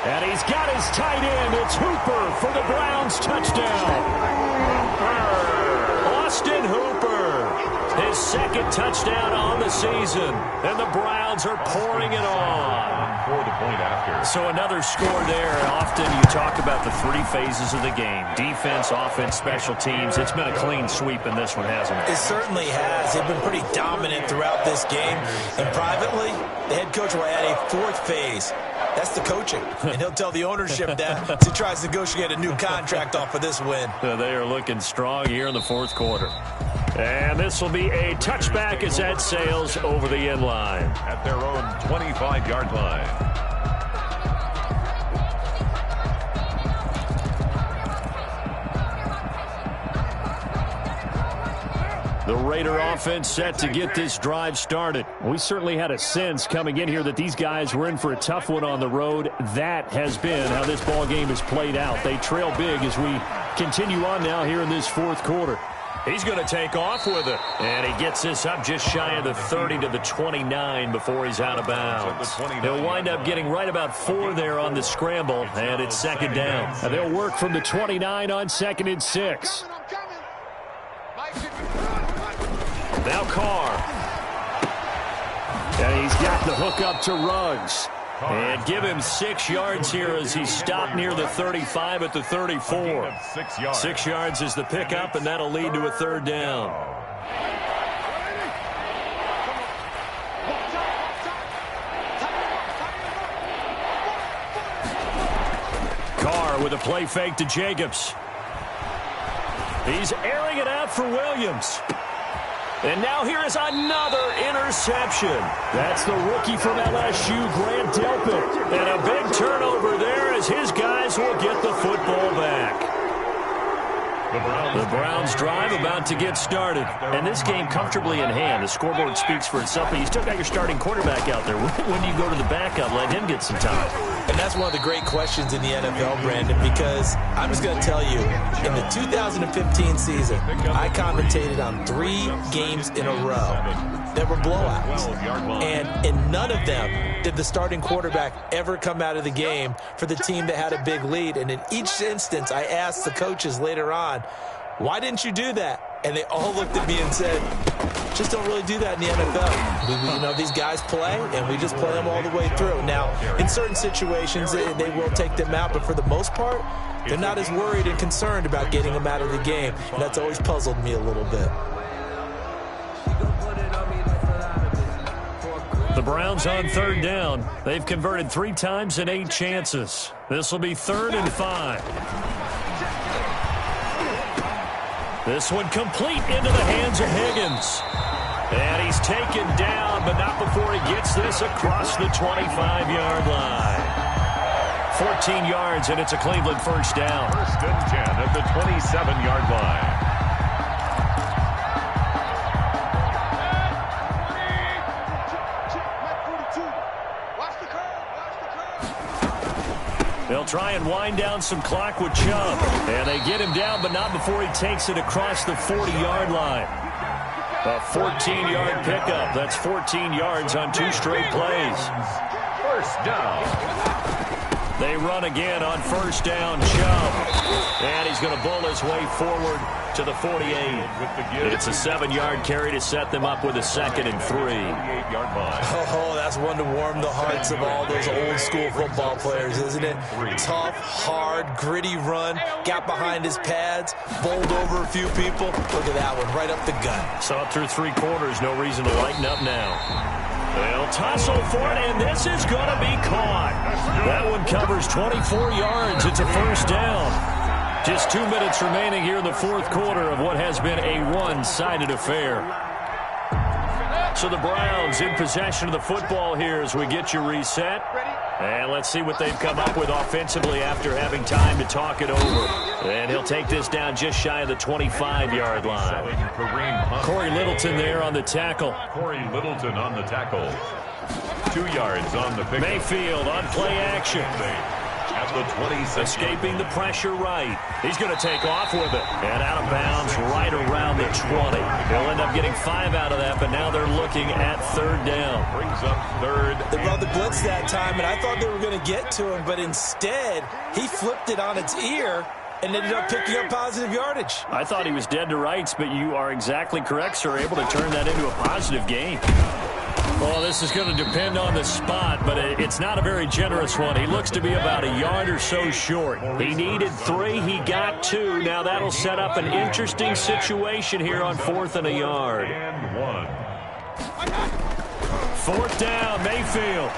And he's got his tight end. It's Hooper for the Browns touchdown. Austin Hooper. His 2nd touchdown on the season. And the Browns are pouring it on.
For the point after.
So another score there. Often you talk about the 3 phases of the game. Defense, offense, special teams. It's been a clean sweep in this one, hasn't it?
It certainly has. They've been pretty dominant throughout this game. And privately, the head coach will add a 4th phase. That's the coaching. And he'll tell the ownership that as he tries to negotiate a new contract off of this win.
They are looking strong here in the 4th quarter. And this will be a touchback as that sails over the end line.
At their own 25-yard line.
The Raider offense set to get this drive started. We certainly had a sense coming in here that these guys were in for a tough one on the road. That has been how this ball game has played out. They trail big as we continue on now here in this 4th quarter. He's going to take off with it. And he gets this up just shy of the 30 to the 29 before he's out of bounds. He'll wind up getting right about 4 there on the scramble, and it's 2nd down. And they'll work from the 29 on 2nd and 6. Now Carr. And he's got the hook up to Ruggs. And give him 6 yards here as he's stopped near the 35 at the 34. 6 yards is the pickup, and that'll lead to a 3rd down. Carr with a play fake to Jacobs. He's airing it out for Williams. And now here is another interception. That's the rookie from LSU, Grant Delpit. And a big turnover there as his guys will get the football back. The Browns drive about to get started. And this game comfortably in hand. The scoreboard speaks for itself, but you still got your starting quarterback out there. When do you go to the backup, let him get some time?
And that's one of the great questions in the NFL, Brandon, because I'm just going to tell you, in the 2015 season, I commentated on 3 games in a row that were blowouts. And in none of them did the starting quarterback ever come out of the game for the team that had a big lead. And in each instance, I asked the coaches later on, Why didn't you do that? And they all looked at me and said, just don't really do that in the NFL. These guys play, and we just play them all the way through. Now, in certain situations, they will take them out, but for the most part, they're not as worried and concerned about getting them out of the game. And that's always puzzled me a little bit.
The Browns on third down. They've converted 3 times in 8 chances. This will be 3rd and 5. This one complete into the hands of Higgins. And he's taken down, but not before he gets this across the 25-yard line. 14 yards, and it's a Cleveland first down.
1st and 10 at the 27-yard line.
They'll try and wind down some clock with Chubb. And they get him down, but not before he takes it across the 40-yard line. A 14-yard pickup. That's 14 yards on 2 straight plays.
First down.
They run again on first down, Chubb. And he's going to bull his way forward to the 48. It's a 7-yard carry to set them up with a 2nd and 3.
Oh, that's one to warm the hearts of all those old-school football players, isn't it? Tough, hard, gritty run. Got behind his pads, bowled over a few people. Look at that one, right up the gut.
So up through 3 quarters, no reason to lighten up now. They'll tussle for it, and this is going to be caught. That one covers 24 yards. It's a first down. Just 2 minutes remaining here in the 4th quarter of what has been a one-sided affair. So the Browns in possession of the football here as we get you reset. And let's see what they've come up with offensively after having time to talk it over. And he'll take this down just shy of the 25-yard line. Corey Littleton there on the tackle.
Corey Littleton on the tackle. 2 yards on the pick.
Mayfield on play action.
At the 26.
Escaping the pressure right. He's going to take off with it. And out of bounds right around the 20. He'll end up getting 5 out of that, but now they're looking at 3rd down.
Brings up 3rd.
They brought the blitz that time, and I thought they were going to get to him, but instead, he flipped it on its ear and ended up picking up positive yardage.
I thought he was dead to rights, but you are exactly correct, sir. Able to turn that into a positive gain. Well, this is going to depend on the spot, but it's not a very generous one. He looks to be about a yard or so short. He needed 3. He got 2. Now that'll set up an interesting situation here on 4th and a yard.
And 1.
4th down, Mayfield.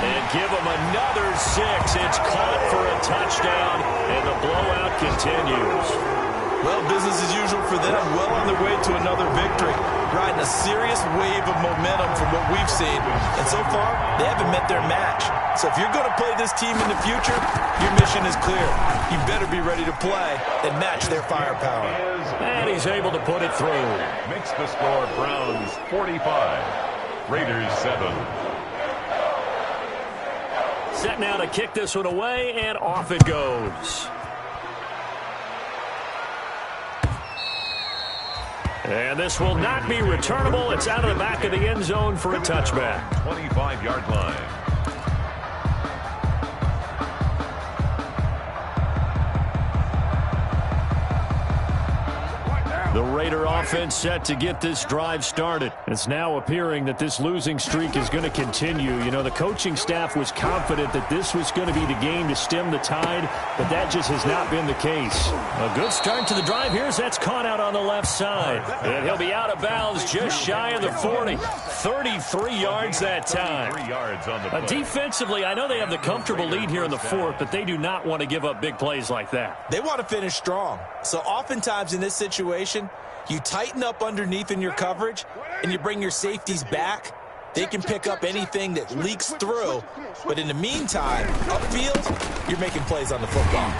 And give him another 6. It's caught for a touchdown, and the blowout continues.
Well, business as usual for them. Well on their way to another victory. Riding a serious wave of momentum from what we've seen. And so far, they haven't met their match. So if you're going to play this team in the future, your mission is clear. You better be ready to play and match their firepower.
And he's able to put it through.
Makes the score Browns 45. Raiders 7.
Set now to kick this one away, and off it goes. And this will not be returnable. It's out of the back of the end zone for a touchback.
25-yard line.
The Raider offense set to get this drive started. It's now appearing that this losing streak is going to continue. You know, the coaching staff was confident that this was going to be the game to stem the tide, but that just has not been the case. A good start to the drive here as that's caught out on the left side. And he'll be out of bounds just shy of the 40. 33 yards that time.
3 yards on the play.
Defensively, I know they have the comfortable lead here in the 4th, but they do not want to give up big plays like that.
They want to finish strong. So oftentimes in this situation, you tighten up underneath in your coverage, and you bring your safeties back. They can pick up anything that leaks through. But in the meantime, upfield, you're making plays on the football.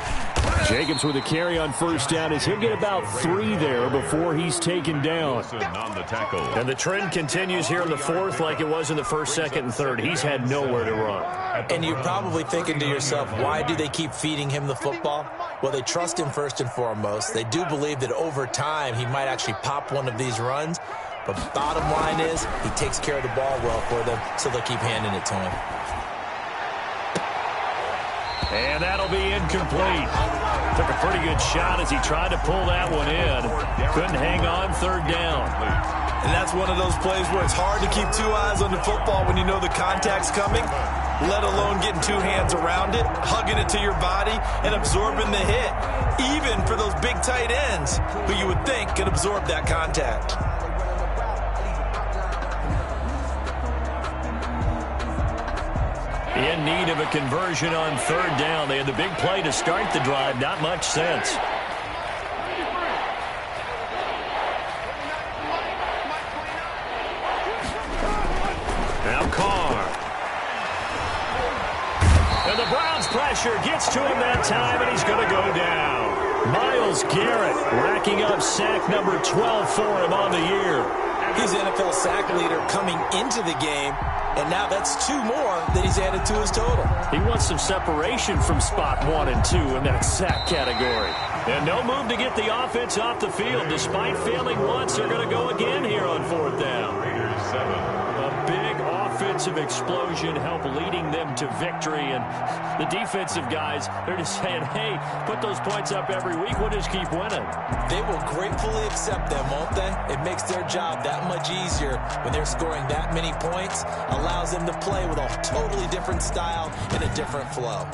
Jacobs with a carry on first down as he'll get about 3 there before he's taken down.
On the tackle.
And the trend continues here in the 4th like it was in the 1st, 2nd, and 3rd. He's had nowhere to run.
And you're probably thinking to yourself, why do they keep feeding him the football? Well, they trust him first and foremost. They do believe that over time he might actually pop one of these runs. But bottom line is he takes care of the ball well for them, so they'll keep handing it to him.
And that'll be incomplete. Took a pretty good shot as he tried to pull that one in. Couldn't hang on third down.
And that's one of those plays where it's hard to keep two eyes on the football when you know the contact's coming, let alone getting two hands around it, hugging it to your body, and absorbing the hit, even for those big tight ends who you would think could absorb that contact.
In need of a conversion on third down. They had the big play to start the drive. Not much sense. Now Carr. And the Browns pressure gets to him that time, and he's going to go down. Myles Garrett racking up sack number 12 for him on the year.
He's NFL sack leader coming into the game, and now that's 2 more that he's added to his total.
He wants some separation from spot 1 and 2 in that sack category. And no move to get the offense off the field. Despite failing once, they're going to go again here on fourth down.
Raiders 7.
A big offensive explosion helped leading them to victory. And the defensive guys, they're just saying, hey, put those points up every week. We'll just keep winning.
They will gratefully accept them, won't they? It makes their job that much easier when they're scoring that many points. Allows them to play with a totally different style and a different flow.